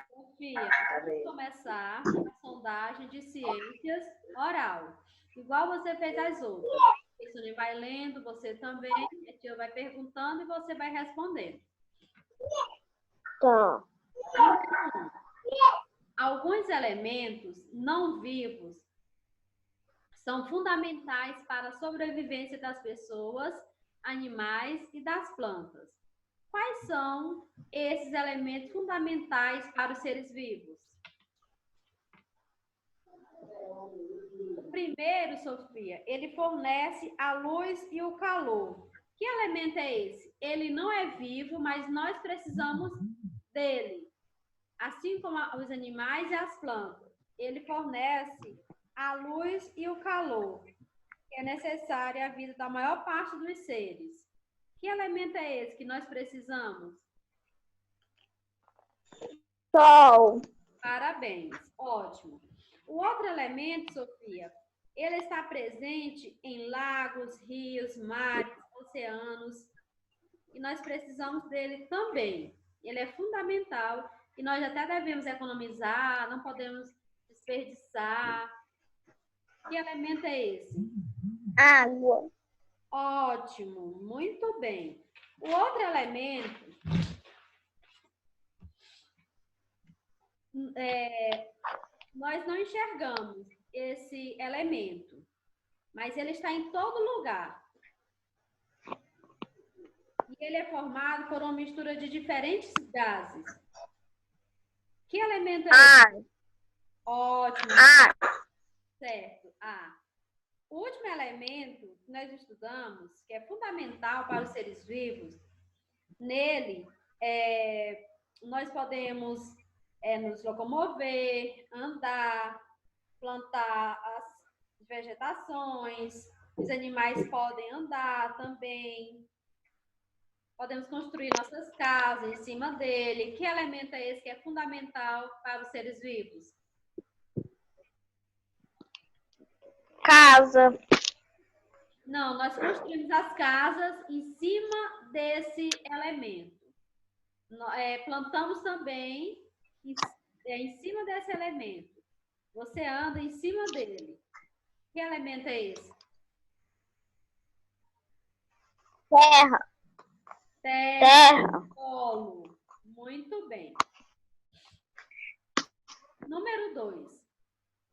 Sofia, vamos começar a sondagem de ciências oral. Igual você fez as outras. Você vai lendo, você também, a tia vai perguntando e você vai respondendo. Tá. Então, alguns elementos não vivos são fundamentais para a sobrevivência das pessoas, animais e das plantas. Quais são esses elementos fundamentais para os seres vivos? O primeiro, Sofia, ele fornece a luz e o calor. Que elemento é esse? Ele não é vivo, mas nós precisamos dele, assim como os animais e as plantas. Ele fornece a luz e o calor, que é necessário à vida da maior parte dos seres. Que elemento é esse que nós precisamos? Sol. Parabéns, ótimo. O outro elemento, Sofia, ele está presente em lagos, rios, mares, oceanos, e nós precisamos dele também. Ele é fundamental e nós até devemos economizar, não podemos desperdiçar. Que elemento é esse? Água. Ótimo, muito bem. O outro elemento nós não enxergamos esse elemento, mas ele está em todo lugar. E ele é formado por uma mistura de diferentes gases. Que elemento é esse? Ar. Ótimo. Ar. Certo. O último elemento que nós estudamos, que é fundamental para os seres vivos, nele nós podemos nos locomover, andar, plantar as vegetações, os animais podem andar também, podemos construir nossas casas em cima dele. Que elemento é esse que é fundamental para os seres vivos? Casa. Não, nós construímos as casas em cima desse elemento. Plantamos também em cima desse elemento. Você anda em cima dele. Que elemento é esse? Terra. Terra. Solo. Muito bem. Número 2.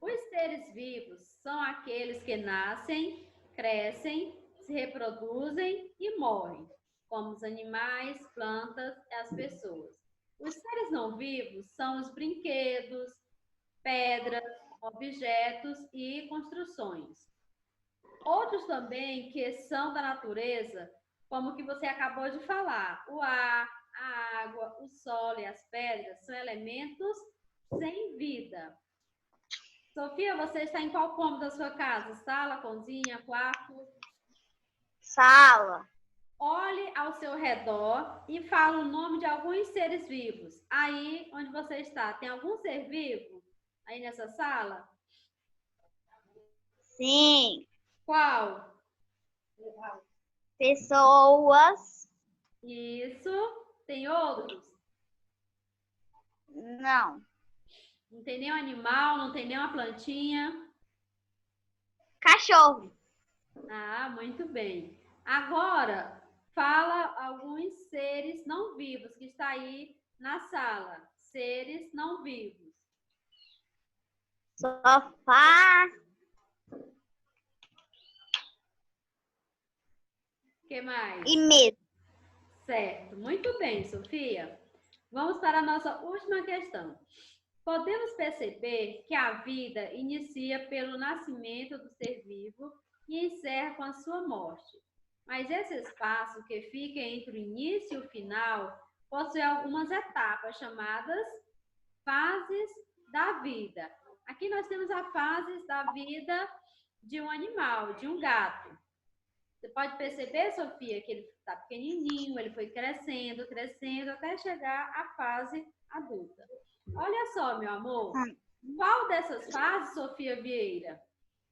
Os seres vivos são aqueles que nascem, crescem, se reproduzem e morrem, como os animais, plantas e as pessoas. Os seres não vivos são os brinquedos, pedras, objetos e construções. Outros também que são da natureza, como o que você acabou de falar, o ar, a água, o solo e as pedras são elementos sem vida. Sofia, você está em qual cômodo da sua casa? Sala, cozinha, quarto? Sala. Olhe ao seu redor e fale o nome de alguns seres vivos. Aí onde você está, tem algum ser vivo aí nessa sala? Sim. Qual? Pessoas. Isso. Tem outros? Não. Não tem nenhum animal, não tem nenhuma plantinha? Cachorro. Muito bem. Agora, fala alguns seres não vivos que está aí na sala. Seres não vivos. Sofá. O que mais? E mesa. Certo. Muito bem, Sofia. Vamos para a nossa última questão. Podemos perceber que a vida inicia pelo nascimento do ser vivo e encerra com a sua morte. Mas esse espaço que fica entre o início e o final possui algumas etapas chamadas fases da vida. Aqui nós temos a fase da vida de um animal, de um gato. Você pode perceber, Sofia, que ele está pequenininho, ele foi crescendo, crescendo, até chegar à fase adulta. Olha só, meu amor, qual dessas fases, Sofia Vieira,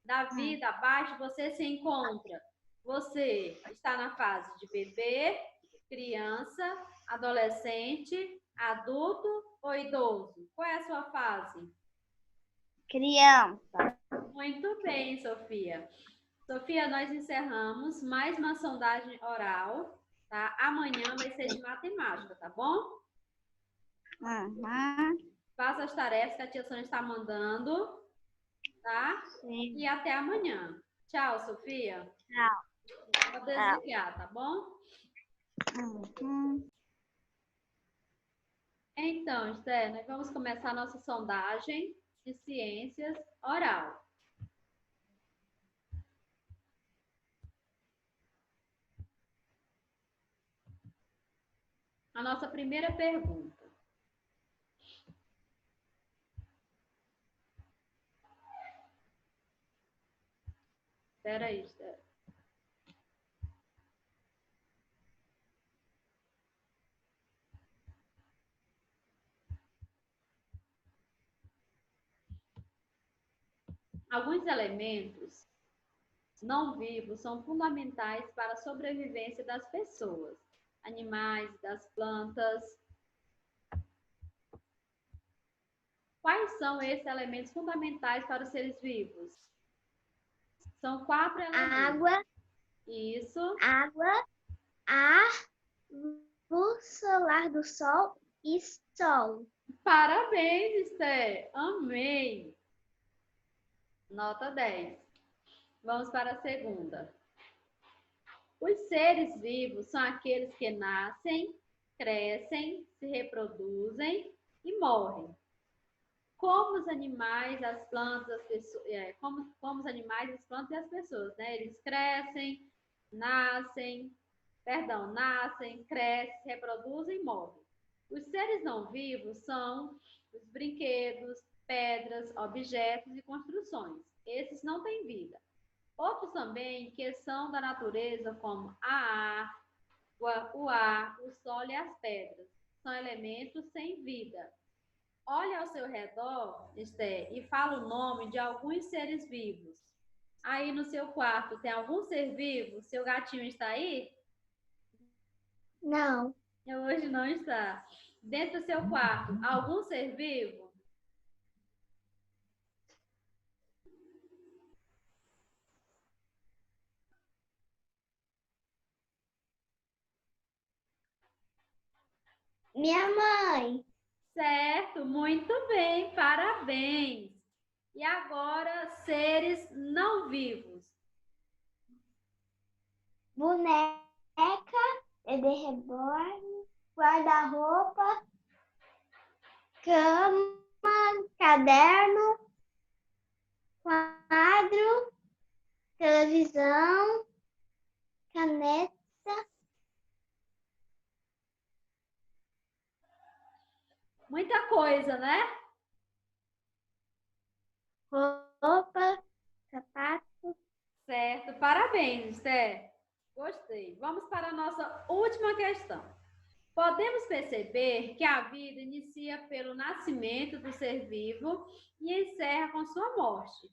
da vida abaixo você se encontra? Você está na fase de bebê, criança, adolescente, Adulto ou idoso? Qual é a sua fase? Criança. Muito bem, Sofia. Sofia, nós encerramos mais uma sondagem oral, tá? Amanhã vai ser de matemática, tá bom? Uhum. Faça as tarefas que a tia Sônia está mandando, tá? Sim. E até amanhã. Tchau, Sofia. Tchau. Vou desligar, tá bom? Uhum. Então, Esther, nós vamos começar a nossa sondagem de ciências oral. A nossa primeira pergunta. Espera aí, Esther. Alguns elementos não vivos são fundamentais para a sobrevivência das pessoas, animais, das plantas. Quais são esses elementos fundamentais para os seres vivos? São 4 elementos. Água, Isso. ar, luz solar do sol e sol. Parabéns, Esther. Amei. Nota 10. Vamos para a segunda. Os seres vivos são aqueles que nascem, crescem, se reproduzem e morrem. Como os animais, as plantas, as pessoas, como os animais, as plantas e as pessoas, né? Eles nascem, crescem, se reproduzem e morrem. Os seres não vivos são os brinquedos, pedras, objetos e construções. Esses não têm vida. Outros também que são da natureza, como a água, o ar, o sol e as pedras, são elementos sem vida. Olhe ao seu redor, Esther, e fala o nome de alguns seres vivos. Aí no seu quarto tem algum ser vivo? Seu gatinho está aí? Não. Hoje não está. Dentro do seu quarto, algum ser vivo? Minha mãe. Certo, muito bem, parabéns. E agora, seres não vivos. Boneca, bebê reborn, guarda-roupa, cama, caderno, quadro, televisão, caneta, Muita coisa, né? roupa, sapato. Certo, parabéns, Esther. Gostei. Vamos para a nossa última questão. Podemos perceber que a vida inicia pelo nascimento do ser vivo e encerra com sua morte.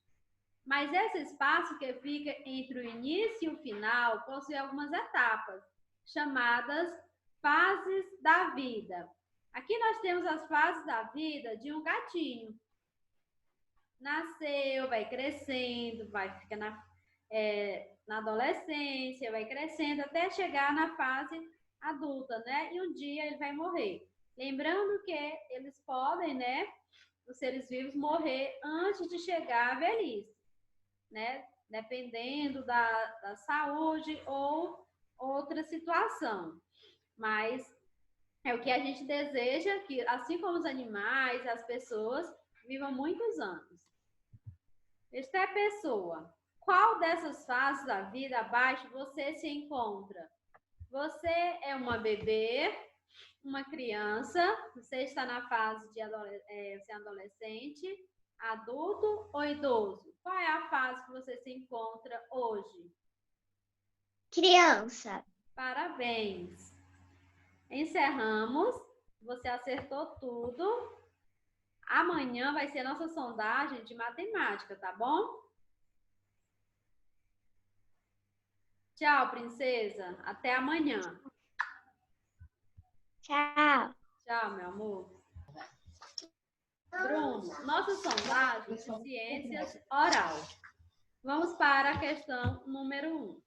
Mas esse espaço que fica entre o início e o final possui algumas etapas, chamadas fases da vida. Aqui nós temos as fases da vida de um gatinho. Nasceu, vai crescendo, vai ficar na adolescência, vai crescendo até chegar na fase adulta, né? E um dia ele vai morrer. Lembrando que eles podem, né, os seres vivos, morrer antes de chegar à velhice, né? Dependendo da saúde ou outra situação. Mas é o que a gente deseja, que assim como os animais, as pessoas, vivam muitos anos. Esta é a pessoa. Qual dessas fases da vida abaixo você se encontra? Você é uma bebê, uma criança, você está na fase de ser adolescente, adulto ou idoso? Qual é a fase que você se encontra hoje? Criança. Parabéns! Encerramos. Você acertou tudo. Amanhã vai ser a nossa sondagem de matemática, tá bom? Tchau, princesa. Até amanhã. Tchau. Tchau, meu amor. Bruno, nossa sondagem de ciências oral. Vamos para a questão número 1.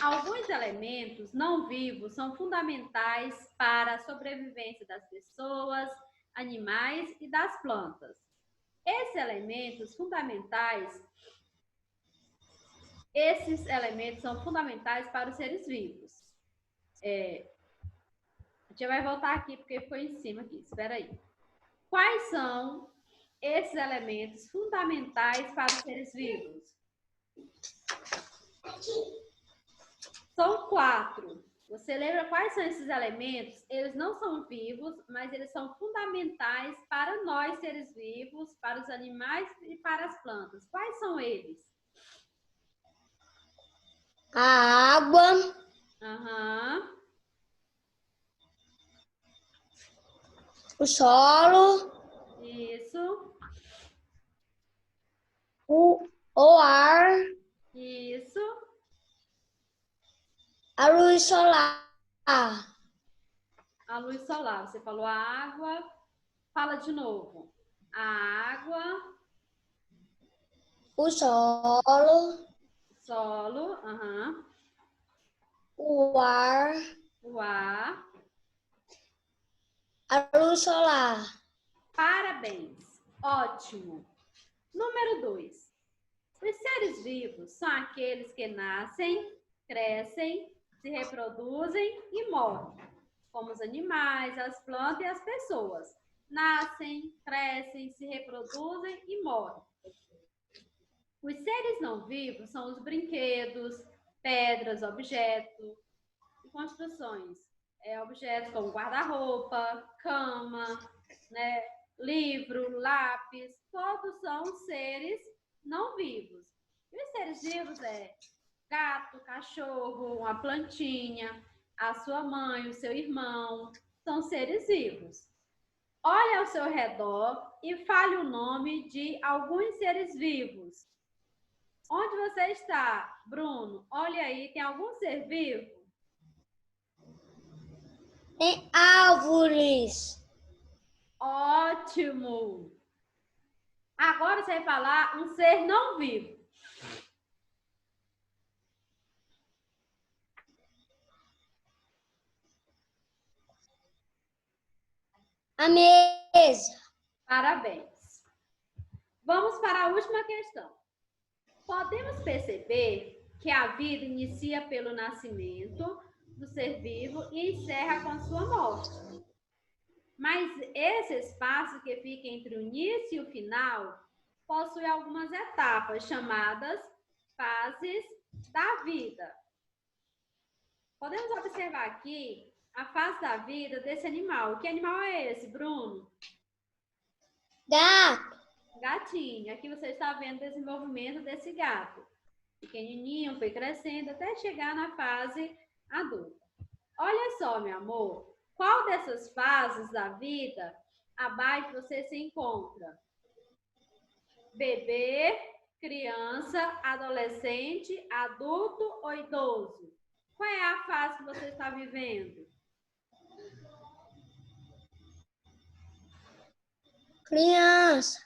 Alguns elementos não vivos são fundamentais para a sobrevivência das pessoas, animais e das plantas. Esses elementos são fundamentais para os seres vivos. A gente vai voltar aqui porque ficou em cima aqui. Espera aí. Quais são esses elementos fundamentais para os seres vivos? São 4. Você lembra quais são esses elementos? Eles não são vivos, mas eles são fundamentais para nós, seres vivos, para os animais e para as plantas. Quais são eles? A água, Aham. o solo, Isso. o ar, Isso. a luz solar. A luz solar. Você falou a água. Fala de novo. A água. O solo, Solo. Aham. o ar, O ar. a luz solar. Parabéns. Ótimo. Número 2. Os seres vivos são aqueles que nascem, crescem, se reproduzem e morrem, como os animais, as plantas e as pessoas. Nascem, crescem, se reproduzem e morrem. Os seres não vivos são os brinquedos, pedras, objetos e construções. Objetos como guarda-roupa, cama, né, livro, lápis, todos são seres não vivos. E os seres vivos gato, cachorro, uma plantinha, a sua mãe, o seu irmão, são seres vivos. Olhe ao seu redor e fale o nome de alguns seres vivos. Onde você está, Bruno? Olha aí, tem algum ser vivo? Em árvores. Ótimo! Agora você vai falar um ser não vivo. A mesa. Parabéns. Vamos para a última questão. Podemos perceber que a vida inicia pelo nascimento do ser vivo e encerra com a sua morte. Mas esse espaço que fica entre o início e o final possui algumas etapas chamadas fases da vida. Podemos observar aqui a fase da vida desse animal. Que animal é esse, Bruno? Gato. Gatinho. Aqui você está vendo o desenvolvimento desse gato. Pequenininho, foi crescendo até chegar na fase adulta. Olha só, meu amor. Qual dessas fases da vida abaixo você se encontra? Bebê, criança, adolescente, adulto ou idoso? Qual é a fase que você está vivendo? Criança.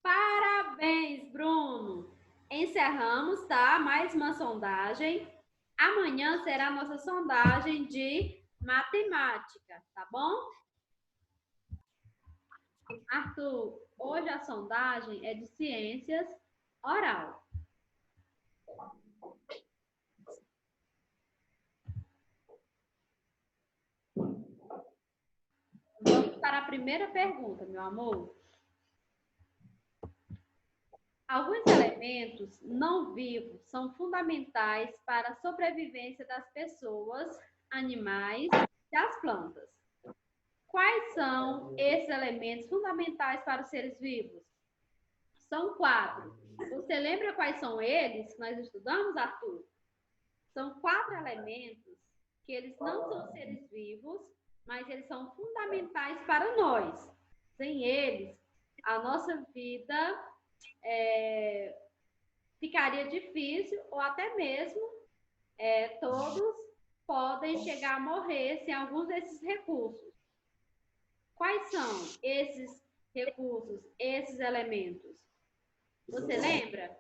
Parabéns, Bruno! Encerramos, tá? Mais uma sondagem. Amanhã será a nossa sondagem de matemática, tá bom? Arthur, hoje a sondagem é de ciências oral. Vamos para a primeira pergunta, meu amor. Alguns elementos não vivos são fundamentais para a sobrevivência das pessoas, animais e das plantas. Quais são esses elementos fundamentais para os seres vivos? São 4. Você lembra quais são eles que nós estudamos, Arthur? São 4 elementos que eles não são seres vivos, mas eles são fundamentais para nós. Sem eles, a nossa vida ficaria difícil ou até mesmo todos podem chegar a morrer sem alguns desses recursos. quais são esses recursos, esses elementos? Você lembra?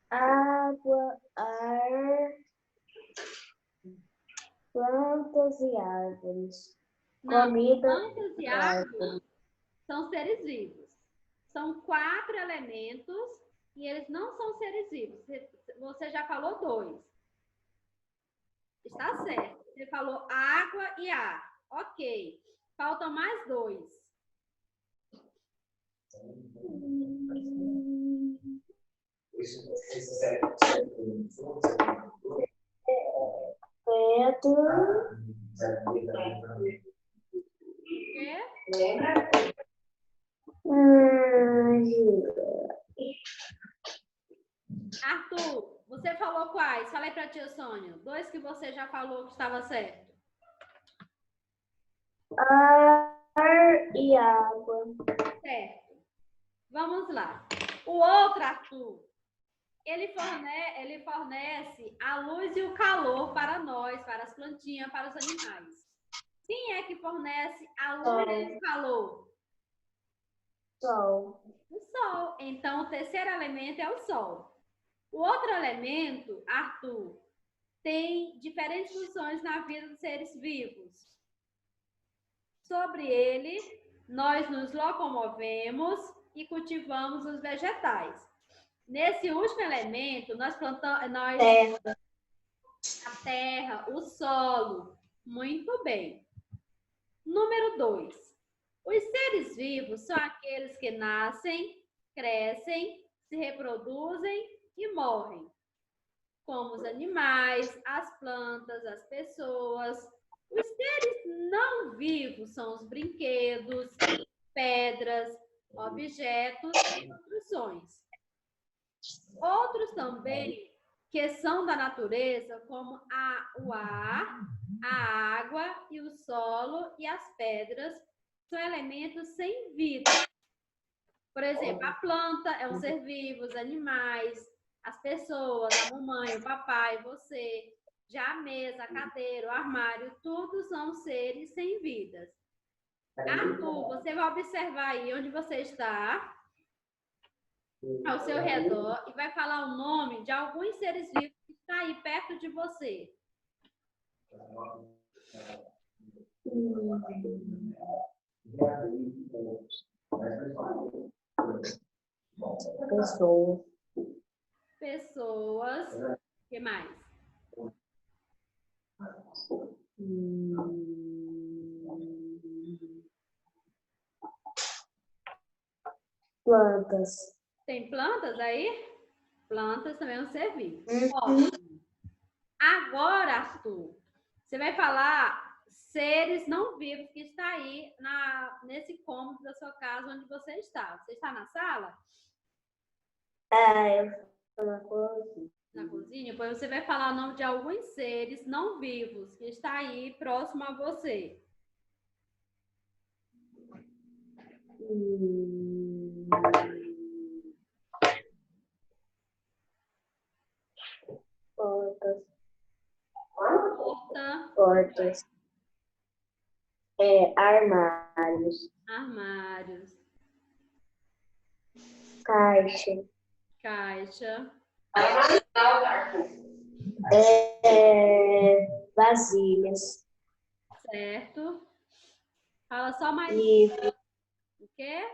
Água, ar, plantas e árvores. Não, Comida. plantas e árvores são seres vivos. São 4 elementos e eles não são seres vivos. Você já falou 2. Está certo. Você falou água e ar. Ok. Faltam mais 2. Arthur, você falou quais? Fala aí para a tia Sônia. 2 que você já falou que estava certo. Ar e água. Certo. Vamos lá. O outro, Arthur, ele fornece a luz e o calor para nós, para as plantinhas, para os animais. Quem é que fornece a luz e o calor? Sol. O sol. Então, o terceiro elemento é o sol. O outro elemento, Arthur, tem diferentes funções na vida dos seres vivos. Sobre ele, nós nos locomovemos e cultivamos os vegetais. Nesse último elemento, nós plantamos a terra, o solo. Muito bem. Número 2. Os seres vivos são aqueles que nascem, crescem, se reproduzem e morrem, como os animais, as plantas, as pessoas. Os seres não vivos são os brinquedos, pedras, objetos e construções. Outros também que são da natureza, como o ar, a água e o solo e as pedras, são elementos sem vida. Por exemplo, a planta é um ser vivo, os animais, as pessoas, a mamãe, o papai, você. Já a mesa, a cadeira, o armário, tudo são seres sem vidas. Arthur, você vai observar aí onde você está, ao seu redor, e vai falar o nome de alguns seres vivos que estão aí perto de você. Pessoas. O que mais? Plantas. Tem plantas aí? Plantas também é um ser vivo. Ótimo. Agora, Arthur, você vai falar seres não vivos que está aí nesse cômodo da sua casa onde você está. Você está na sala? Eu estou na cozinha. Na cozinha? Pois você vai falar o nome de alguns seres não vivos que está aí próximo a você. Portas. Porta. Armários. Armários. Caixa. Vasilhas. Certo. Fala só mais. Livros. O quê?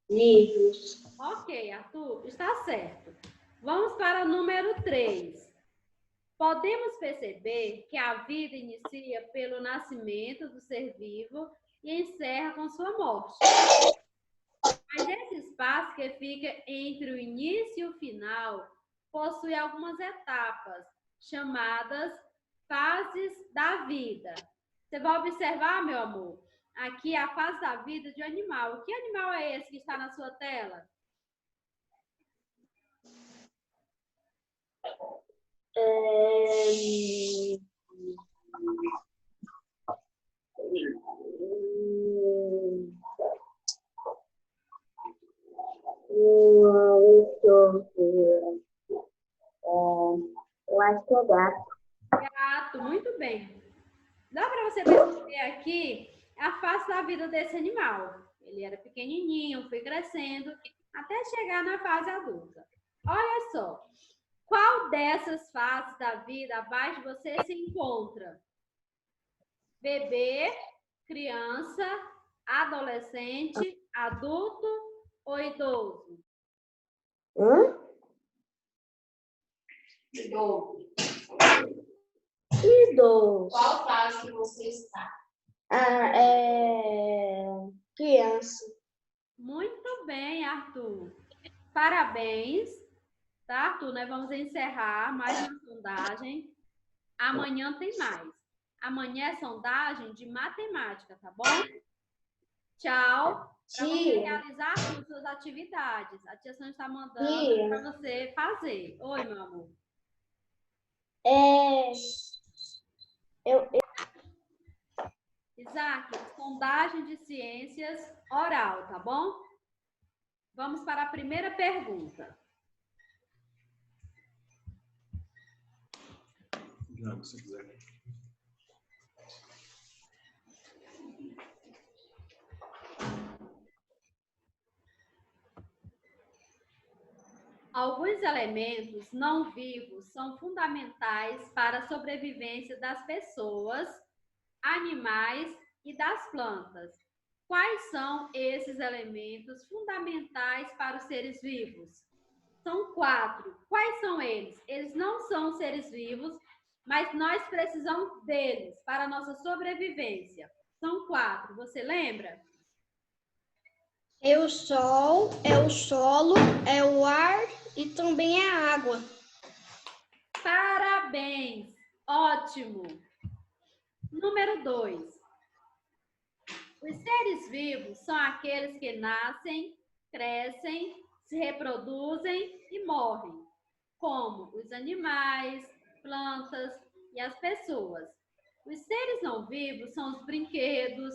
Livros. Ok, Arthur, está certo. Vamos para o número 3. Podemos perceber que a vida inicia pelo nascimento do ser vivo e encerra com sua morte. Mas esse espaço que fica entre o início e o final possui algumas etapas, chamadas fases da vida. Você vai observar, meu amor, aqui a fase da vida de um animal. Que animal é esse que está na sua tela? acho que é gato. Gato, muito bem. Dá para você perceber aqui a face da vida desse animal. Ele era pequenininho, foi crescendo, até chegar na fase adulta. Olha só, qual dessas fases da vida abaixo de você se encontra? Bebê, criança, adolescente, adulto ou idoso? Idoso. Idoso. Qual fase que você está? Criança. Muito bem, Arthur. Parabéns, tá, Arthur? Nós vamos encerrar mais uma sondagem. Amanhã tem mais. Amanhã é sondagem de matemática, tá bom? Tchau. Para você realizar as suas atividades. A tia Sandra está mandando para você fazer. Oi, meu amor. Isaac, sondagem de ciências oral, tá bom? Vamos para a primeira pergunta. Não, se quiser. Alguns elementos não vivos são fundamentais para a sobrevivência das pessoas, animais e das plantas. Quais são esses elementos fundamentais para os seres vivos? São 4. Quais são eles? Eles não são seres vivos, mas nós precisamos deles para a nossa sobrevivência. São 4. Você lembra? É o sol, é o solo, é o ar e também é a água. Parabéns! Ótimo! Número 2. Os seres vivos são aqueles que nascem, crescem, se reproduzem e morrem, como os animais, plantas e as pessoas. Os seres não vivos são os brinquedos,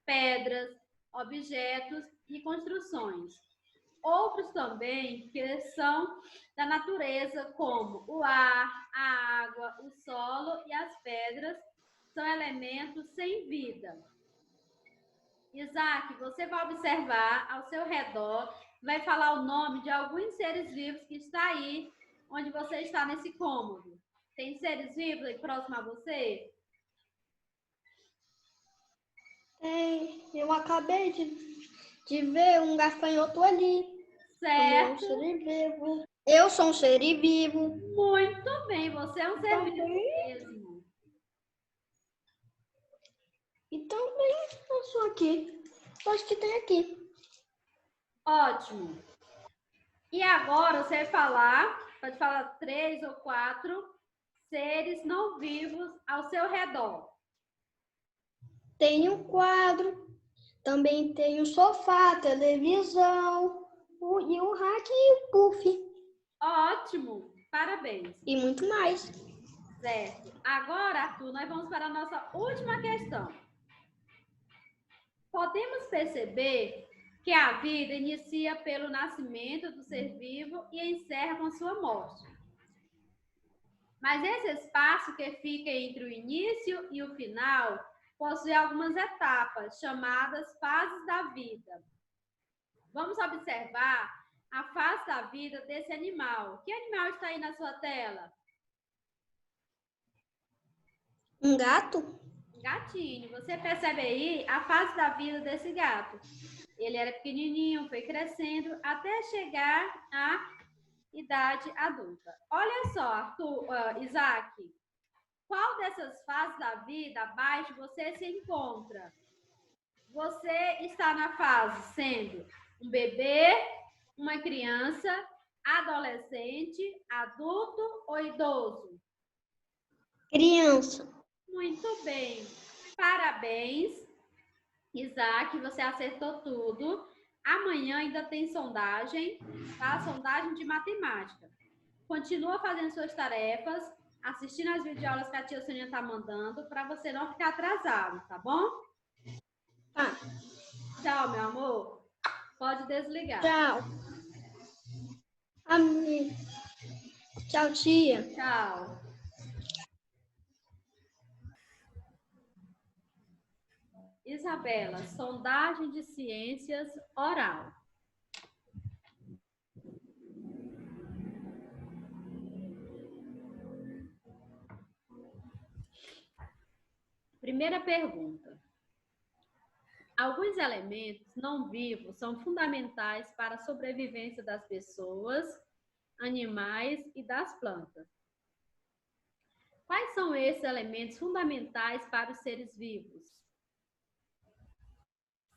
pedras, objetos e construções. Outros também que são da natureza, como o ar, a água, o solo e as pedras, são elementos sem vida. Isaac, você vai observar ao seu redor, vai falar o nome de alguns seres vivos que está aí, onde você está nesse cômodo. Tem seres vivos aí próximo a você? Tem. Eu acabei de ver um gafanhoto ali. Certo. Eu sou um ser vivo. Muito bem, você é um ser vivo mesmo. E também eu sou aqui. Acho que tem aqui. Ótimo. E agora você vai falar, pode falar 3 ou 4 seres não vivos ao seu redor. Tem um quadro, também tem o sofá, televisão, e o rack e o puff. Ótimo, parabéns. E muito mais. Certo. Agora, Arthur, nós vamos para a nossa última questão. Podemos perceber que a vida inicia pelo nascimento do ser vivo e encerra com sua morte. Mas esse espaço que fica entre o início e o final possui algumas etapas, chamadas fases da vida. Vamos observar a fase da vida desse animal. Que animal está aí na sua tela? Um gato? Gatinho. Você percebe aí a fase da vida desse gato. Ele era pequenininho, foi crescendo até chegar à idade adulta. Olha só, Arthur, Isaac, qual dessas fases da vida abaixo você se encontra? Você está na fase sendo um bebê, uma criança, adolescente, adulto ou idoso? Criança. Muito bem. Parabéns, Isaac, você acertou tudo. Amanhã ainda tem sondagem, tá? Sondagem de matemática. Continua fazendo suas tarefas, assistindo as videoaulas que a tia Sônia está mandando, para você não ficar atrasado, tá bom? Tá. Tchau, meu amor. Pode desligar. Tchau. Tchau, tia. Tchau. Isabela, sondagem de ciências oral. Primeira pergunta. Alguns elementos não vivos são fundamentais para a sobrevivência das pessoas, animais e das plantas. Quais são esses elementos fundamentais para os seres vivos?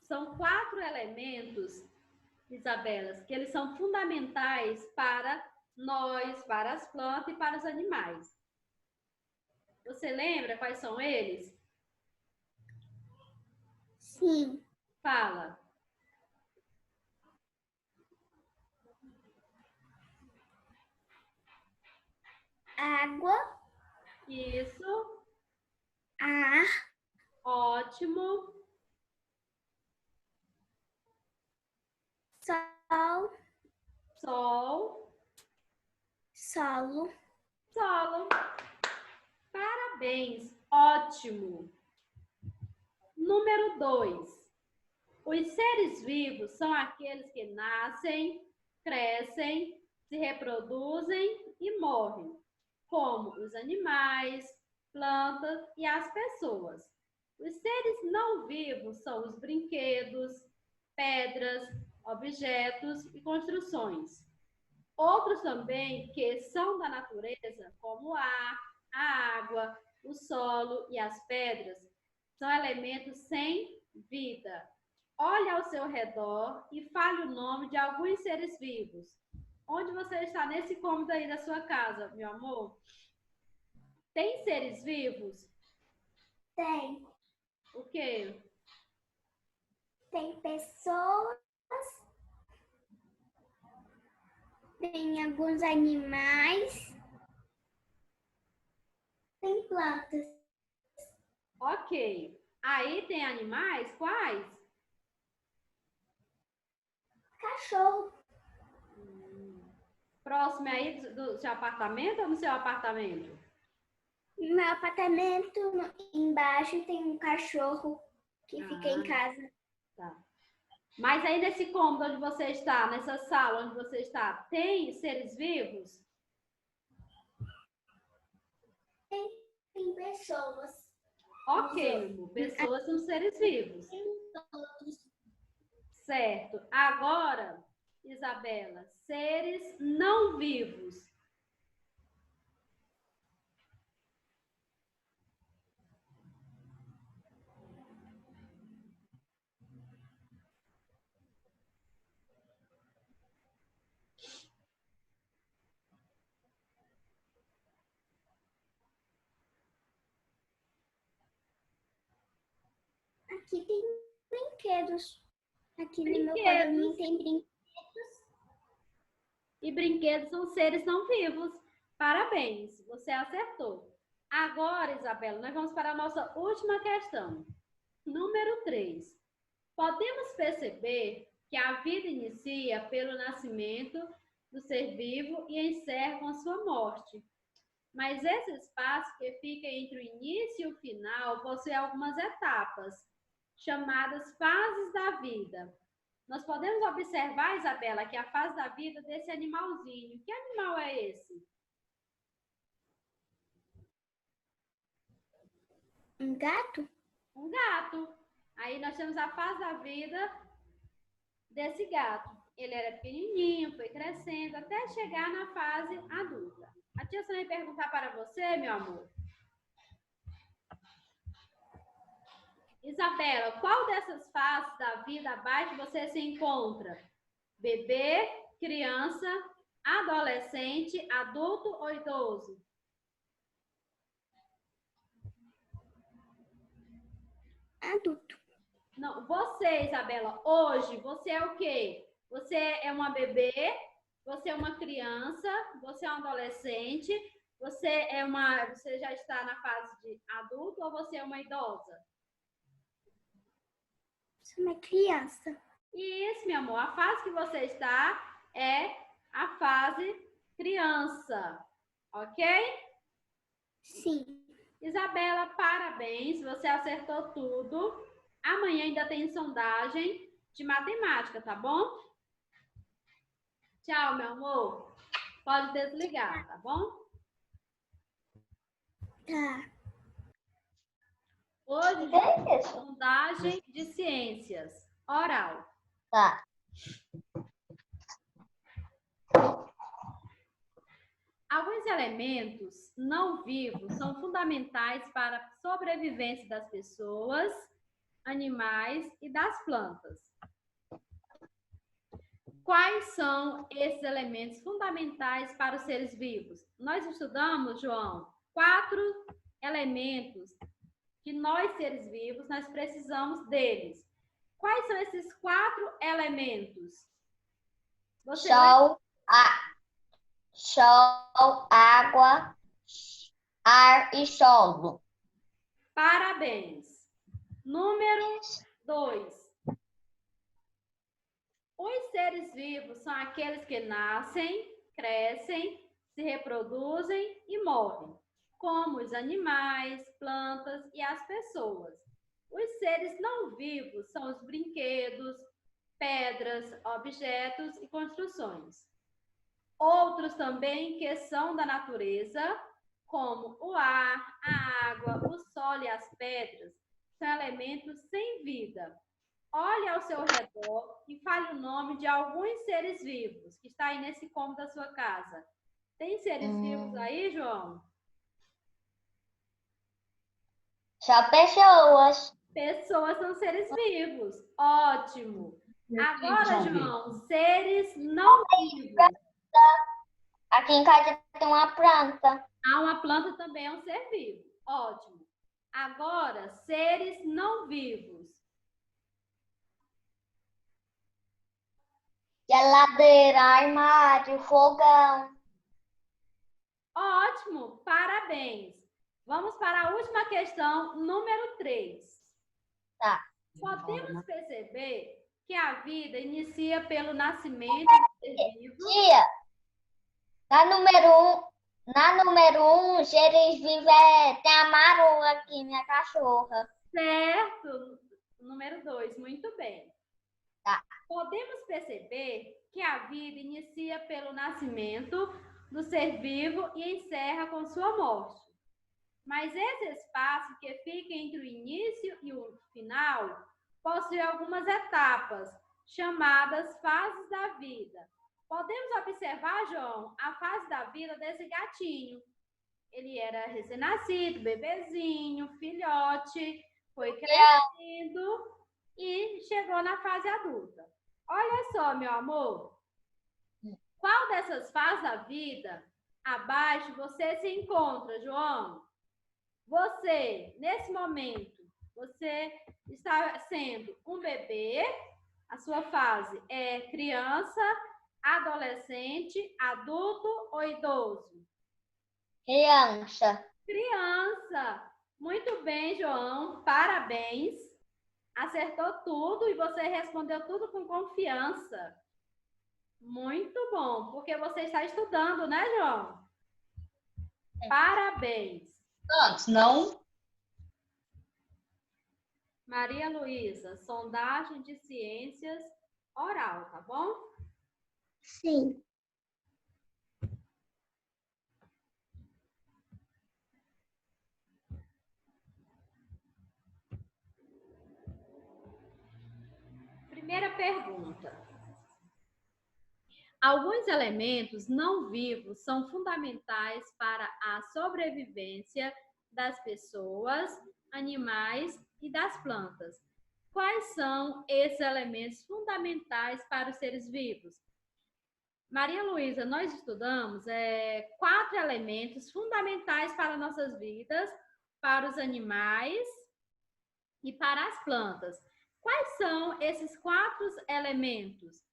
São 4 elementos, Isabela, que eles são fundamentais para nós, para as plantas e para os animais. Você lembra quais são eles? Sim. Fala. Água. Isso. Ar. Ótimo. Sol. Sol. Solo. Solo. Parabéns. Ótimo. Número 2. Os seres vivos são aqueles que nascem, crescem, se reproduzem e morrem, como os animais, plantas e as pessoas. Os seres não vivos são os brinquedos, pedras, objetos e construções. Outros também que são da natureza, como o ar, a água, o solo e as pedras, são elementos sem vida. Olhe ao seu redor e fale o nome de alguns seres vivos. Onde você está nesse cômodo aí da sua casa, meu amor? Tem seres vivos? Tem. O quê? Tem pessoas. Tem alguns animais. Tem plantas. Ok. Aí tem animais? Quais? Cachorro. Próximo aí do seu apartamento ou no seu apartamento? No meu apartamento, embaixo, tem um cachorro que fica em casa. Tá. Mas aí nesse cômodo onde você está, nessa sala onde você está, tem seres vivos? Tem pessoas. Ok, meu amor. Pessoas são seres vivos. Tem todos. Certo. Agora, Isabela, seres não vivos. Aqui tem brinquedos. Aqui no meu Brinquedos. condomínio tem brinquedos. E brinquedos são seres não vivos. Parabéns, você acertou. Agora, Isabela, nós vamos para a nossa última questão. Número 3. Podemos perceber que a vida inicia pelo nascimento do ser vivo e encerra com a sua morte. Mas esse espaço que fica entre o início e o final possui algumas etapas, chamadas fases da vida. Nós podemos observar, Isabela, que a fase da vida desse animalzinho. Que animal é esse? Um gato? Um gato. Aí nós temos a fase da vida desse gato. Ele era pequenininho, foi crescendo até chegar na fase adulta. A tia Sônia vai perguntar para você, meu amor. Isabela, qual dessas fases da vida abaixo você se encontra? Bebê, criança, adolescente, adulto ou idoso? Adulto. Não, você, Isabela, hoje, você é o quê? Você é uma bebê, você é uma criança, você é um adolescente, você já está na fase de adulto ou você é uma idosa? Sou uma criança. Isso, meu amor, a fase que você está é a fase criança, ok? Sim. Isabela, parabéns, você acertou tudo. Amanhã ainda tem sondagem de matemática, tá bom? Tchau, meu amor. Pode desligar, tá bom? Tá. Hoje, Que é isso? sondagem de ciências, oral. Tá. Alguns elementos não vivos são fundamentais para a sobrevivência das pessoas, animais e das plantas. Quais são esses elementos fundamentais para os seres vivos? Nós estudamos, João, 4 elementos que nós, seres vivos, nós precisamos deles. Quais são esses 4 elementos? Você Sol, água, ar e solo. Parabéns. Número 2. Os seres vivos são aqueles que nascem, crescem, se reproduzem e morrem, como os animais, plantas e as pessoas. Os seres não vivos são os brinquedos, pedras, objetos e construções. Outros também que são da natureza, como o ar, a água, o sol e as pedras, são elementos sem vida. Olhe ao seu redor e fale o nome de alguns seres vivos que está aí nesse cômodo da sua casa. Tem seres vivos aí, João? Só pessoas. Pessoas são seres vivos. Ótimo. Agora, João, seres não vivos. Aqui em casa tem uma planta. Ah, uma planta também é um ser vivo. Ótimo. Agora, seres não vivos. Geladeira, armário, fogão. Ótimo, parabéns. Vamos para a última questão, número 3. Tá. Podemos perceber que a vida inicia pelo nascimento do ser vivo. Tia, na número 1, seres vivos tem a Maru aqui, minha cachorra. Certo. Número 2, muito bem. Tá. Podemos perceber que a vida inicia pelo nascimento do ser vivo e encerra com sua morte. Mas esse espaço que fica entre o início e o final possui algumas etapas, chamadas fases da vida. Podemos observar, João, a fase da vida desse gatinho. Ele era recém-nascido, bebezinho, filhote, foi crescendo e chegou na fase adulta. Olha só, meu amor, qual dessas fases da vida abaixo você se encontra, João? Você, nesse momento, você está sendo um bebê, a sua fase é criança, adolescente, adulto ou idoso? Criança. Criança. Muito bem, João, parabéns. Acertou tudo e você respondeu tudo com confiança. Muito bom, porque você está estudando, né, João? Parabéns. Antes, não? Maria Luísa, sondagem de ciências oral, tá bom? Sim. Primeira pergunta. Alguns elementos não vivos são fundamentais para a sobrevivência das pessoas, animais e das plantas. Quais são esses elementos fundamentais para os seres vivos? Maria Luísa, nós estudamos 4 elementos fundamentais para nossas vidas, para os animais e para as plantas. Quais são esses 4 elementos?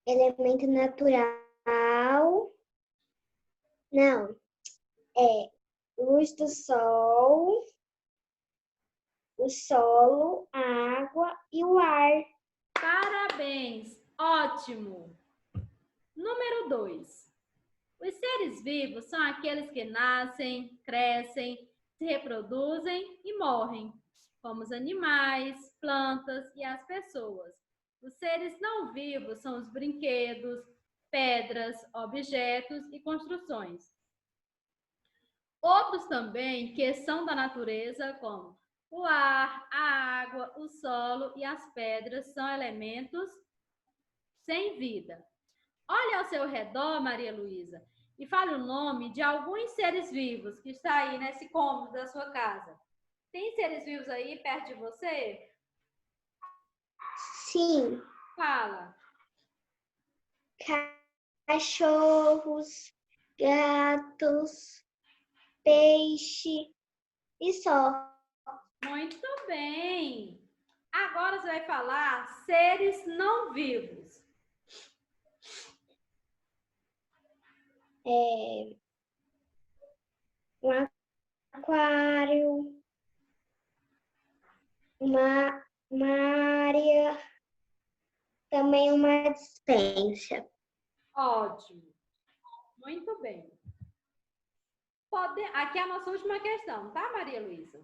Elemento natural. Não. É luz do sol, o solo, a água e o ar. Parabéns! Ótimo! Número 2. Os seres vivos são aqueles que nascem, crescem, se reproduzem e morrem, como os animais, plantas e as pessoas. Os seres não vivos são os brinquedos, pedras, objetos e construções. Outros também que são da natureza, como o ar, a água, o solo e as pedras, são elementos sem vida. Olhe ao seu redor, Maria Luísa, e fale o nome de alguns seres vivos que está aí nesse cômodo da sua casa. Tem seres vivos aí perto de você? Sim. Fala. Cachorros, gatos, peixe e só. Muito bem. Agora você vai falar seres não vivos. Um aquário, uma área, também uma dispensa. Ótimo. Muito bem. Aqui é a nossa última questão, tá, Maria Luísa?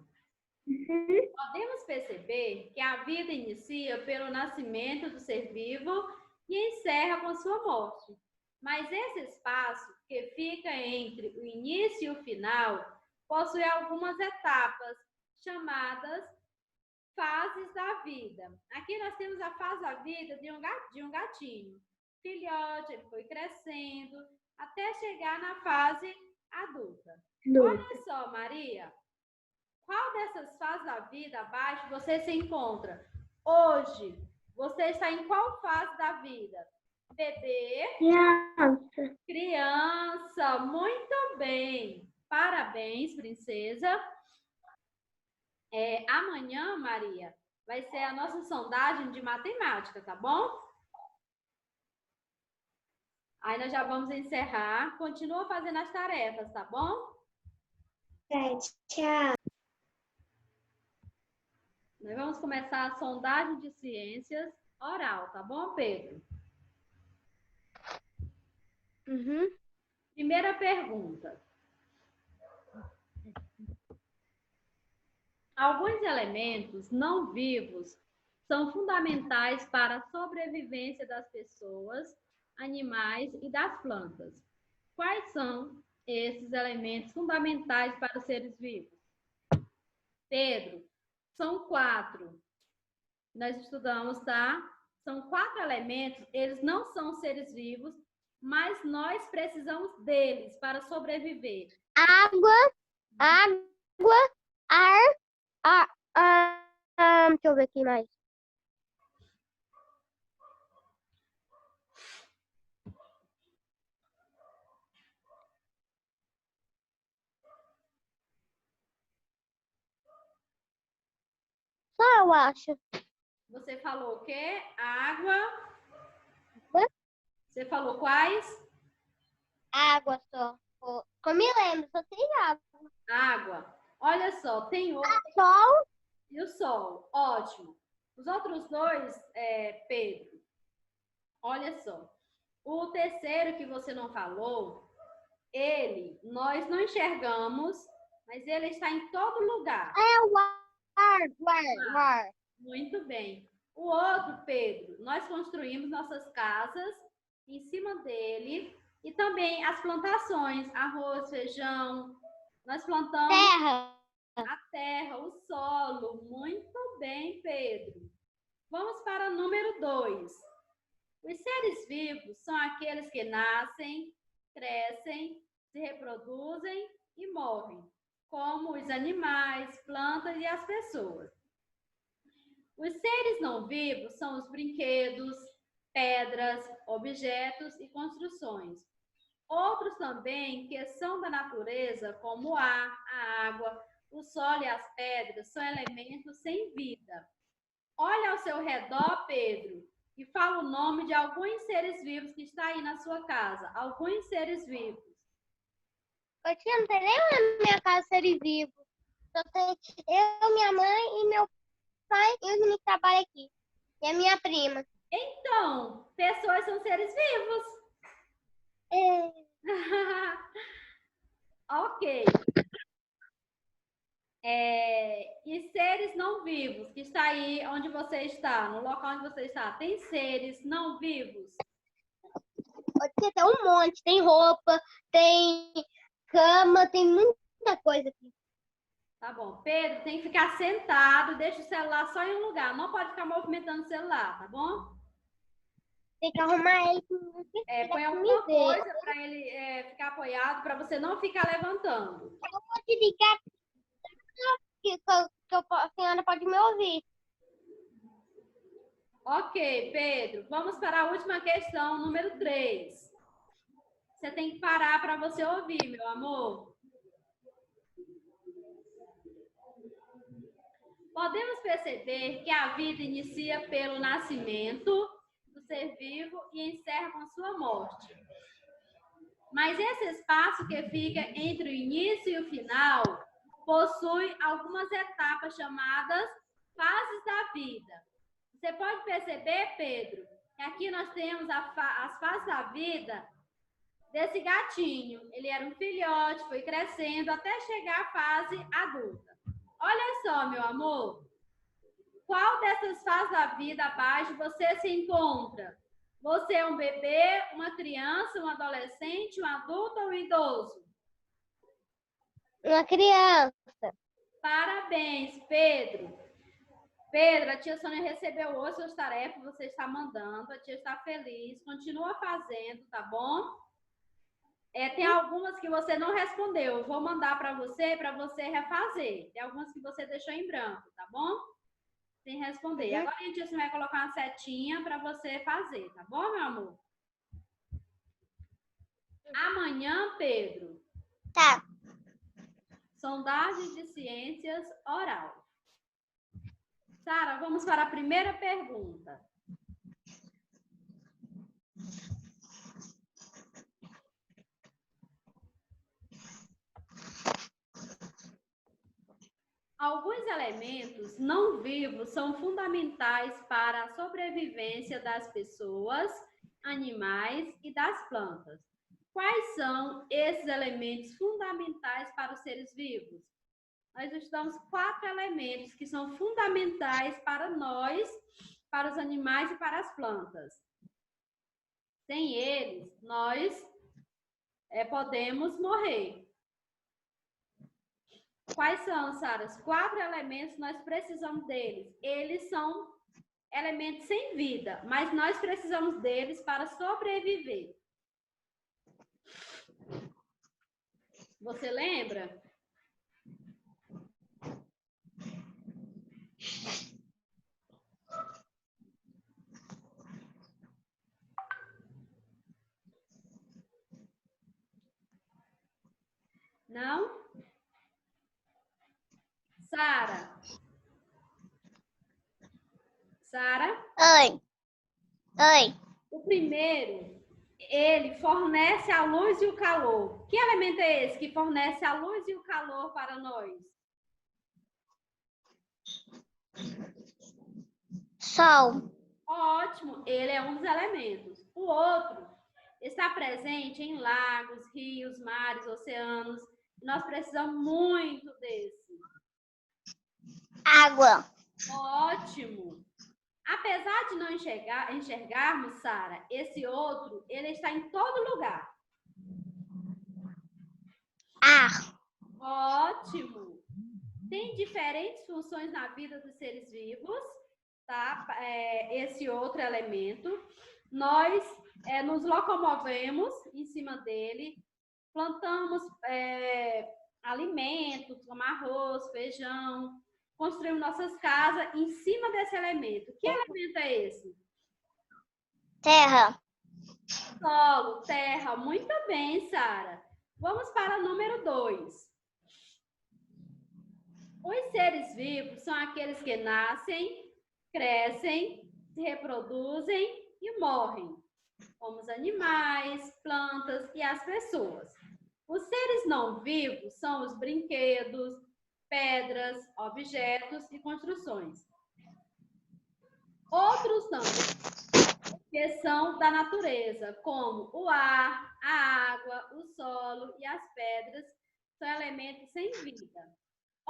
Podemos perceber que a vida inicia pelo nascimento do ser vivo e encerra com sua morte. Mas esse espaço que fica entre o início e o final possui algumas etapas chamadas fases da vida. Aqui nós temos a fase da vida de um gatinho. Filhote, ele foi crescendo até chegar na fase adulta. Olha só, Maria, qual dessas fases da vida abaixo você se encontra? Hoje, você está em qual fase da vida? Bebê? Criança, muito bem. Parabéns, princesa. Amanhã, Maria, vai ser a nossa sondagem de matemática, tá bom? Aí nós já vamos encerrar. Continua fazendo as tarefas, tá bom? Tchau. Nós vamos começar a sondagem de ciências oral, tá bom, Pedro? Primeira pergunta. Alguns elementos não vivos são fundamentais para a sobrevivência das pessoas, animais e das plantas. Quais são esses elementos fundamentais para os seres vivos? Pedro, são 4. Nós estudamos, tá? São 4 elementos, eles não são seres vivos, mas nós precisamos deles para sobreviver. Água, ar, deixa eu ver aqui mais. Só eu acho. Você falou o quê? Água. Hã? Você falou quais? Água só. Eu me lembro, só tem água. Água. Olha só, tem outro. Sol. E o sol. Ótimo. Os outros dois, Pedro, olha só. O terceiro que você não falou, nós não enxergamos, mas ele está em todo lugar. É o ar. Muito bem. O outro, Pedro, nós construímos nossas casas em cima dele e também as plantações, arroz, feijão. Nós plantamos Terra. a terra, o solo. Muito bem, Pedro. Vamos para o número 2. Os seres vivos são aqueles que nascem, crescem, se reproduzem e morrem, como os animais, plantas e as pessoas. Os seres não vivos são os brinquedos, pedras, objetos e construções. Outros também que são da natureza, como o ar, a água, o solo e as pedras, são elementos sem vida. Olha ao seu redor, Pedro, e fala o nome de alguns seres vivos que está aí na sua casa. Alguns seres vivos. Eu não tem nenhum na minha casa seres vivos. Só tem eu, minha mãe e meu pai e os meninos que trabalham aqui. E a minha prima. Então, pessoas são seres vivos. Ok. vivos que está aí onde você está, no local onde você está, tem seres não vivos? Pode ser até um monte. Tem roupa, tem cama, tem muita coisa aqui. Tá bom. Pedro, tem que ficar sentado, deixa o celular só em um lugar. Não pode ficar movimentando o celular, tá bom? Tem que arrumar ele. Põe alguma coisa para ele ficar apoiado, para você não ficar levantando. Eu vou te ligar que a senhora pode me ouvir. Ok, Pedro. Vamos para a última questão, número 3. Você tem que parar para você ouvir, meu amor. Podemos perceber que a vida inicia pelo nascimento do ser vivo e encerra com sua morte. Mas esse espaço que fica entre o início e o final possui algumas etapas chamadas fases da vida. Você pode perceber, Pedro, que aqui nós temos as fases da vida desse gatinho. Ele era um filhote, foi crescendo até chegar à fase adulta. Olha só, meu amor, qual dessas fases da vida abaixo você se encontra? Você é um bebê, uma criança, um adolescente, um adulto ou um idoso? Uma criança. Parabéns, Pedro. Pedro, a tia Sônia recebeu hoje suas tarefas, você está mandando, a tia está feliz, continua fazendo, tá bom? Tem algumas que você não respondeu, eu vou mandar para você refazer. Tem algumas que você deixou em branco, tá bom? Sem responder. Agora a tia Sônia vai colocar uma setinha para você fazer, tá bom, meu amor? Amanhã, Pedro. Tá. Sondagem de ciências oral. Sara, vamos para a primeira pergunta. Alguns elementos não vivos são fundamentais para a sobrevivência das pessoas, animais e das plantas. Quais são esses elementos fundamentais para os seres vivos? Nós estudamos 4 elementos que são fundamentais para nós, para os animais e para as plantas. Sem eles, nós podemos morrer. Quais são, Sara? Os 4 elementos, nós precisamos deles. Eles são elementos sem vida, mas nós precisamos deles para sobreviver. Você lembra? Não? Sara? Sara? Oi. Oi. O primeiro, ele fornece a luz e o calor. Que elemento é esse que fornece a luz e o calor para nós? Sol. Ótimo, ele é um dos elementos. O outro está presente em lagos, rios, mares, oceanos. Nós precisamos muito desse. Água. Ótimo. Apesar de não enxergarmos, Sara, esse outro, ele está em todo lugar. Ar. Ótimo. Tem diferentes funções na vida dos seres vivos, tá? Esse outro elemento. Nós nos locomovemos em cima dele, plantamos alimentos, como arroz, feijão, construímos nossas casas em cima desse elemento. Que elemento é esse? Terra. Solo, terra. Muito bem, Sara. Vamos para o número 2. Os seres vivos são aqueles que nascem, crescem, se reproduzem e morrem, como os animais, plantas e as pessoas. Os seres não vivos são os brinquedos, pedras, objetos e construções. Outros também, que são da natureza, como o ar, a água, o solo e as pedras, são elementos sem vida.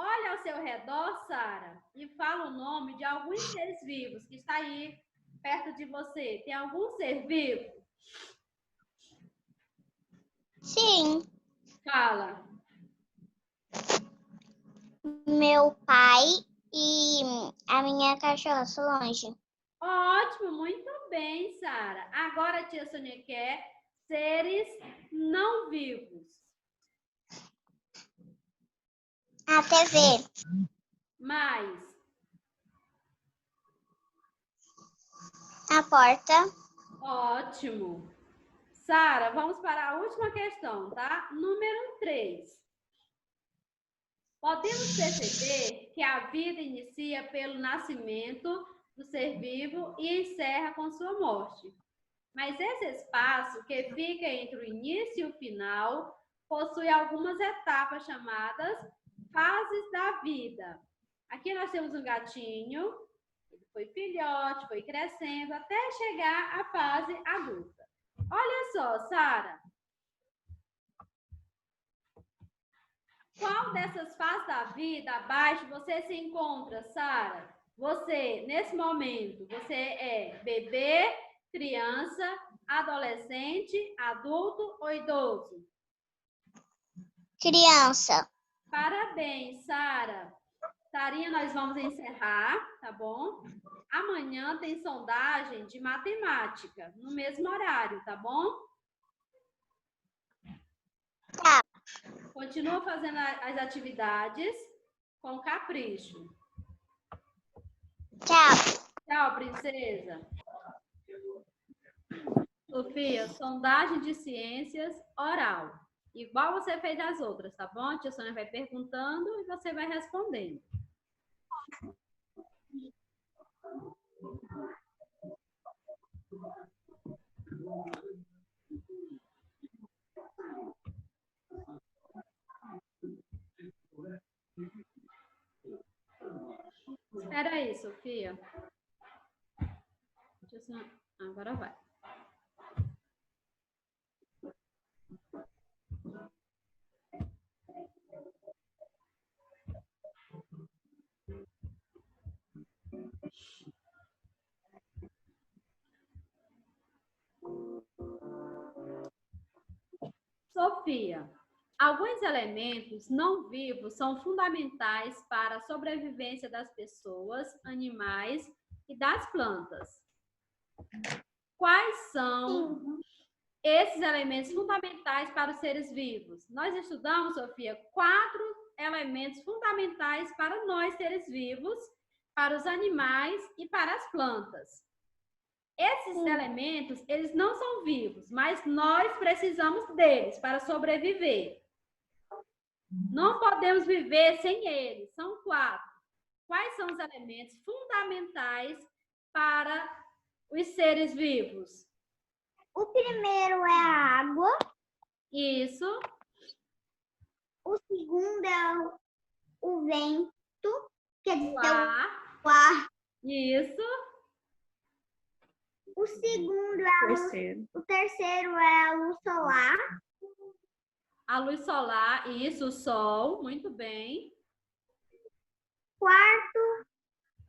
Olha ao seu redor, Sara, e fala o nome de alguns seres vivos que está aí perto de você. Tem algum ser vivo? Sim. Fala. Meu pai e a minha cachorra Solange. Ótimo, muito bem, Sara. Agora a tia Sônia quer seres não vivos. A TV. Mais. A porta. Ótimo. Sara, vamos para a última questão, tá? Número 3. Podemos perceber que a vida inicia pelo nascimento do ser vivo e encerra com sua morte. Mas esse espaço que fica entre o início e o final possui algumas etapas chamadas fases da vida. Aqui nós temos um gatinho, ele foi filhote, foi crescendo até chegar à fase adulta. Olha só, Sara. Qual dessas fases da vida abaixo você se encontra, Sara? Você, nesse momento, você é bebê, criança, adolescente, adulto ou idoso? Criança. Parabéns, Sara. Sarinha, nós vamos encerrar, tá bom? Amanhã tem sondagem de matemática, no mesmo horário, tá bom? Tá. Continua fazendo as atividades com capricho. Tchau. Tchau, princesa. Sofia, sondagem de ciências oral. Igual você fez as outras, tá bom? A tia Sônia vai perguntando e você vai respondendo. Espera aí, Sofia. Agora vai. Sofia, alguns elementos não vivos são fundamentais para a sobrevivência das pessoas, animais e das plantas. Quais são esses elementos fundamentais para os seres vivos? Nós estudamos, Sofia, 4 elementos fundamentais para nós, seres vivos, para os animais e para as plantas. Esses elementos, eles não são vivos, mas nós precisamos deles para sobreviver. Não podemos viver sem eles. São 4. Quais são os elementos fundamentais para os seres vivos? O primeiro é a água. Isso. O segundo é o vento, quer dizer, Ar. o ar. Isso. O segundo é o terceiro é a luz solar. A luz solar, isso, o sol, muito bem. Quarto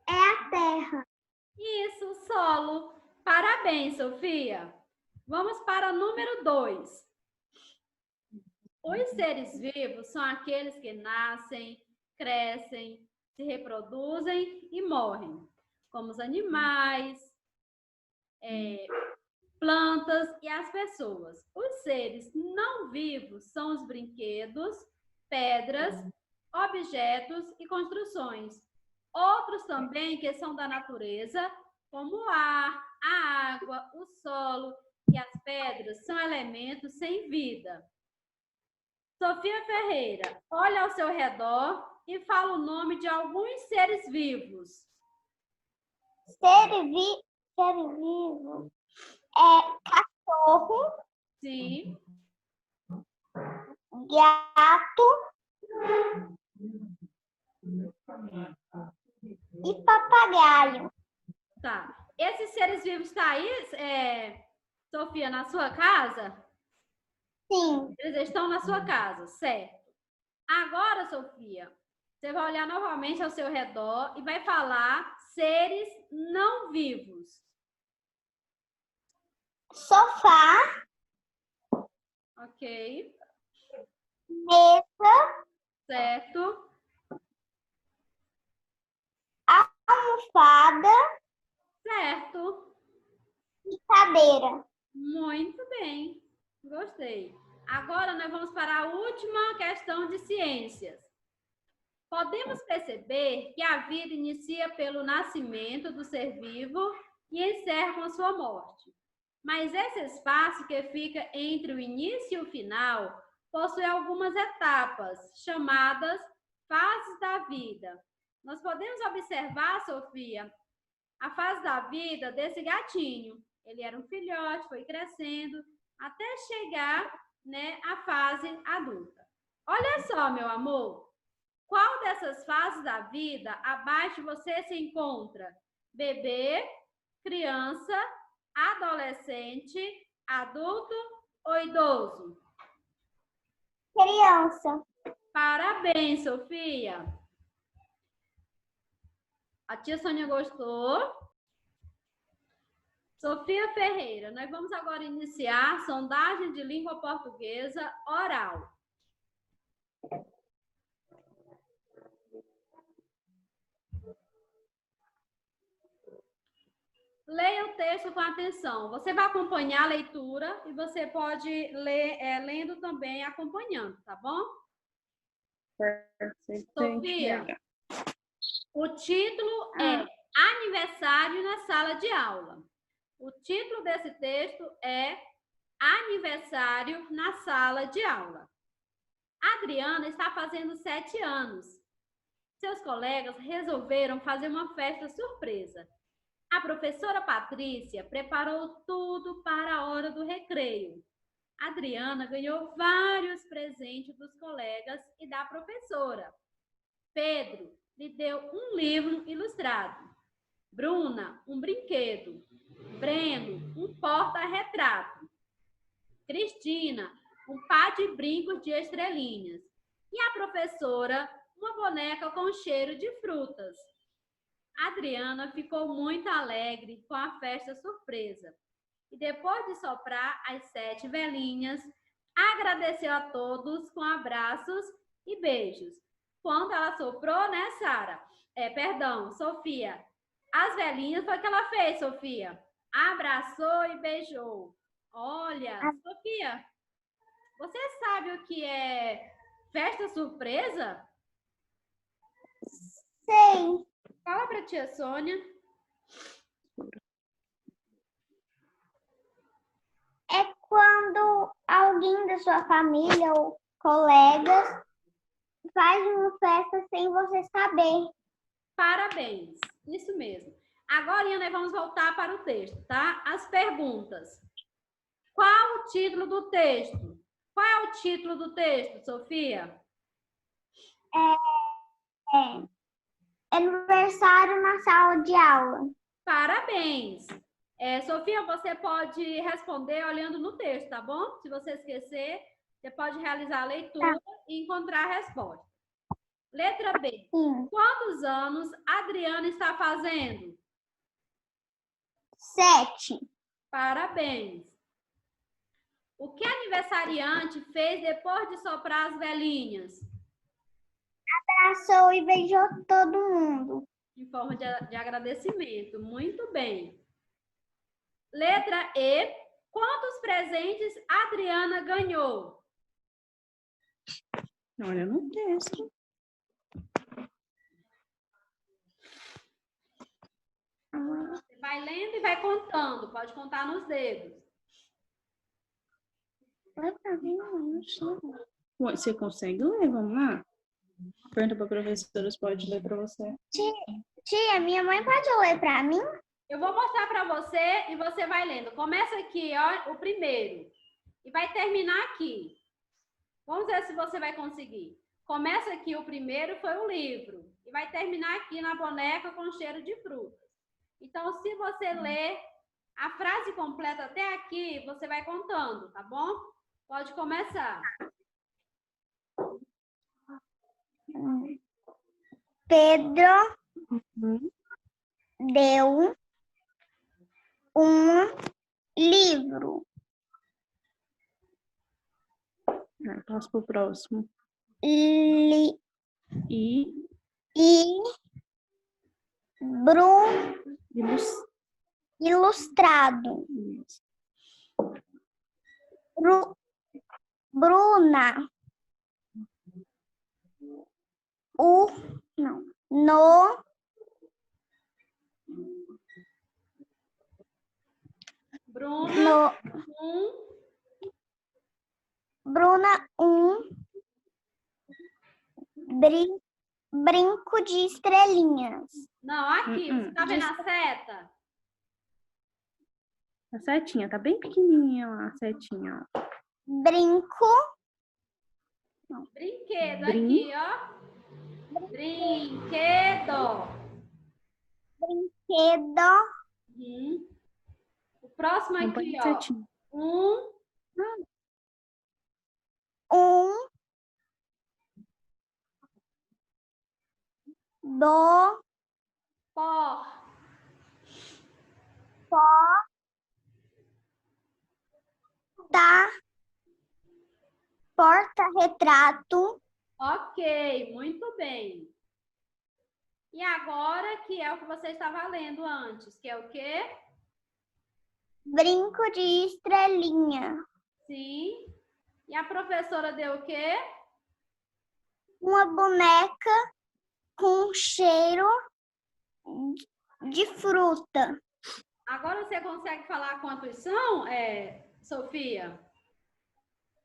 é a terra. Isso, o solo. Parabéns, Sofia. Vamos para o número 2. Os seres vivos são aqueles que nascem, crescem, se reproduzem e morrem, como os animais, plantas e as pessoas. Os seres não vivos são os brinquedos, pedras, objetos e construções. Outros também que são da natureza, como o ar, a água, o solo e as pedras, são elementos sem vida. Sofia Ferreira, olha ao seu redor e fala o nome de alguns seres vivos. Ser vivo é cachorro, Sim. gato e papagaio. Tá. Esses seres vivos estão aí, Sofia, na sua casa? Sim. Eles estão na sua casa, certo. Agora, Sofia, Você vai olhar novamente ao seu redor e vai falar seres não vivos. Sofá, Ok? mesa, Certo? almofada Certo. e cadeira. Muito bem. Gostei. Agora nós vamos para a última questão de ciências. Podemos perceber que a vida inicia pelo nascimento do ser vivo e encerra com sua morte. Mas esse espaço que fica entre o início e o final possui algumas etapas, chamadas fases da vida. Nós podemos observar, Sofia, a fase da vida desse gatinho. Ele era um filhote, foi crescendo, até chegar, né, à fase adulta. Olha só, meu amor, qual dessas fases da vida abaixo você se encontra? Bebê, criança, adolescente, adulto ou idoso? Criança. Parabéns, Sofia. A tia Sônia gostou. Sofia Ferreira, nós vamos agora iniciar sondagem de língua portuguesa oral. Leia o texto com atenção. Você vai acompanhar a leitura e você pode ler lendo também, acompanhando, tá bom? Perfeito. Sofia, o título é Aniversário na Sala de Aula. O título desse texto é Aniversário na Sala de Aula. A Adriana está fazendo 7 anos. Seus colegas resolveram fazer uma festa surpresa. A professora Patrícia preparou tudo para a hora do recreio. A Adriana ganhou vários presentes dos colegas e da professora. Pedro lhe deu um livro ilustrado. Bruna, um brinquedo. Breno, um porta-retrato. Cristina, um par de brincos de estrelinhas. E a professora, uma boneca com cheiro de frutas. A Adriana ficou muito alegre com a festa surpresa. E depois de soprar as 7 velinhas, agradeceu a todos com abraços e beijos. Quando ela soprou, né, Sofia? As velinhas foi o que ela fez, Sofia. Abraçou e beijou. Olha, Sofia, você sabe o que é festa surpresa? Sei. Fala para a tia Sônia. É quando alguém da sua família ou colegas faz uma festa sem você saber. Parabéns, isso mesmo. Agora nós vamos voltar para o texto, tá? As perguntas. Qual o título do texto? Qual é o título do texto, Sofia? Aniversário na sala de aula. Parabéns. Sofia, você pode responder olhando no texto, tá bom? Se você esquecer, você pode realizar a leitura e encontrar a resposta. Letra B. Sim. Quantos anos a Adriana está fazendo? 7. Parabéns. O que a aniversariante fez depois de soprar as velinhas? Abraçou e beijou todo mundo. Em forma de agradecimento. Muito bem. Letra E. Quantos presentes a Adriana ganhou? Olha no texto. Você vai lendo e vai contando. Pode contar nos dedos. Você consegue ler? Vamos lá? Pergunta para a professora se pode ler para você. Tia, minha mãe pode ler para mim? Eu vou mostrar para você e você vai lendo. Começa aqui, ó, o primeiro. E vai terminar aqui. Vamos ver se você vai conseguir. Começa aqui o primeiro, foi o livro. E vai terminar aqui na boneca com cheiro de frutas. Então, se você ler a frase completa até aqui, você vai contando, tá bom? Pode começar. Pedro Uhum. deu um livro Passo pro próximo. li- E ilus- ilustrado. Bruna, no Bruna, Bruna, brinco de estrelinhas. Não, aqui, você tá vendo a seta? A setinha, tá bem pequenininha lá, a setinha, ó. Brinco, Brinquedo, aqui, ó. Brinquedo. Uhum. O próximo aqui, Acompanha a ó. setinha. do Por. porta-retrato. Ok, muito bem. E agora, que é o que você estava lendo antes, que é o quê? Brinco de estrelinha. Sim. E a professora deu o quê? Uma boneca com cheiro de fruta. Agora você consegue falar quantos são, Sofia?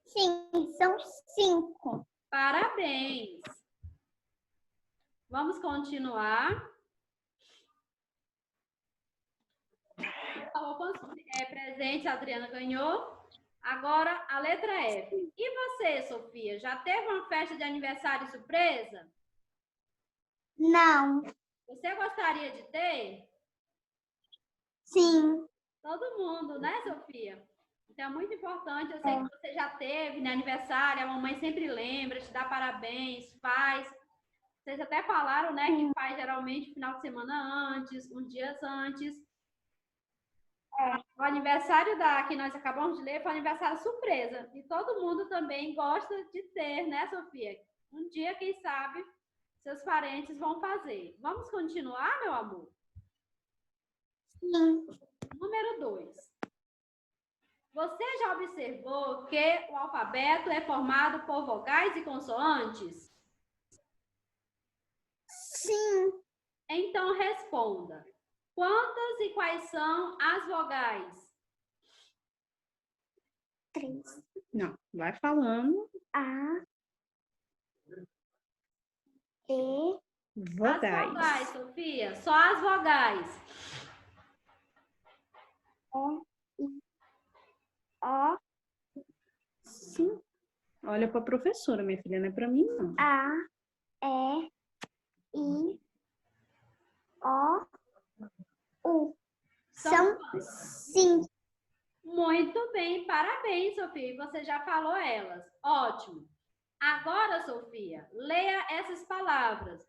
Sim, são 5. Parabéns. Vamos continuar. Falou quantos presentes a Adriana ganhou. Agora, a letra F. E você, Sofia, já teve uma festa de aniversário surpresa? Não. Você gostaria de ter? Sim. Todo mundo, né, Sofia? Então, é muito importante. Eu sei que você já teve, né, aniversário, a mamãe sempre lembra, te dá parabéns, faz. Vocês até falaram, né, que faz geralmente final de semana antes, uns dias antes. O aniversário que nós acabamos de ler foi um aniversário surpresa. E todo mundo também gosta de ter, né, Sofia? Um dia, quem sabe, seus parentes vão fazer. Vamos continuar, meu amor? Sim. Número 2. Você já observou que o alfabeto é formado por vogais e consoantes? Sim. Então, responda. Quantas e quais são as vogais? 3. Não, vai falando. A, E, Vogais. As vogais, Sofia. Só as vogais. O, I, O, Sim. Olha pra professora, minha filha, não é pra mim, não. A, E, I, O, U. São 5. Muito bem, parabéns, Sofia. Você já falou elas. Ótimo. Agora, Sofia, leia essas palavras.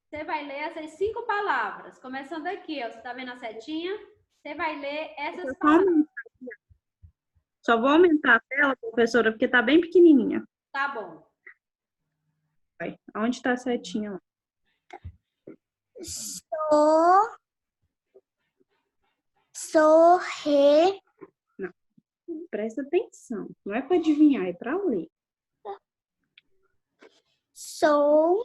Você vai ler essas 5 palavras. Começando aqui, ó. Você está vendo a setinha? Você vai ler essas palavras. Só vou aumentar a tela, professora, porque tá bem pequenininha. Tá bom. Vai. Onde tá a setinha lá? Sorre. Não. Presta atenção. Não é para adivinhar, é para ler. Sorri.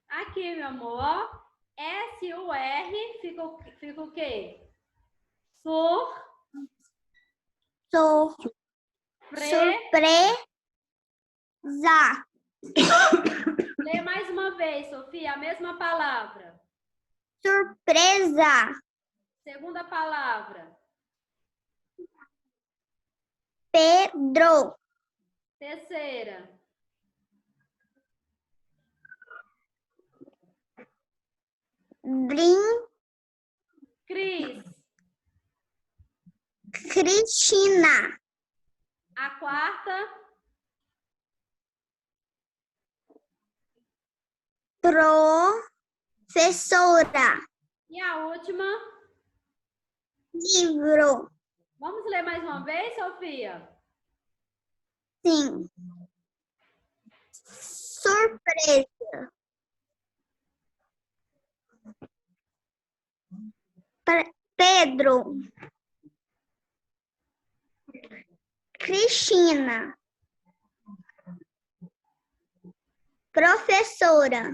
Aqui, meu amor. S-U-R fica o quê? Surpresa. Lê mais uma vez, Sofia, a mesma palavra. Surpresa. Segunda palavra. Pedro. Terceira. Cris. Cristina. A quarta, professora, e a última. livro, Vamos ler mais uma vez, Sofia? sim, surpresa, Pedro, Cristina, professora,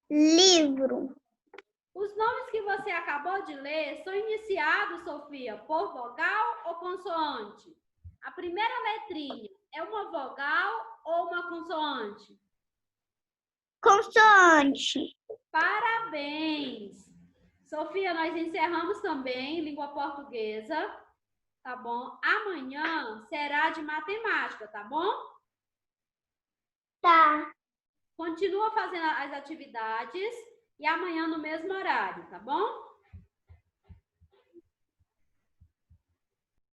livro, Os nomes que você acabou de ler são iniciados, Sofia, por vogal ou consoante? A primeira letrinha é uma vogal ou uma consoante? consoante. Parabéns! Sofia, nós encerramos também língua portuguesa, tá bom? Amanhã será de matemática, tá bom? Tá. Continua fazendo as atividades e amanhã no mesmo horário, tá bom?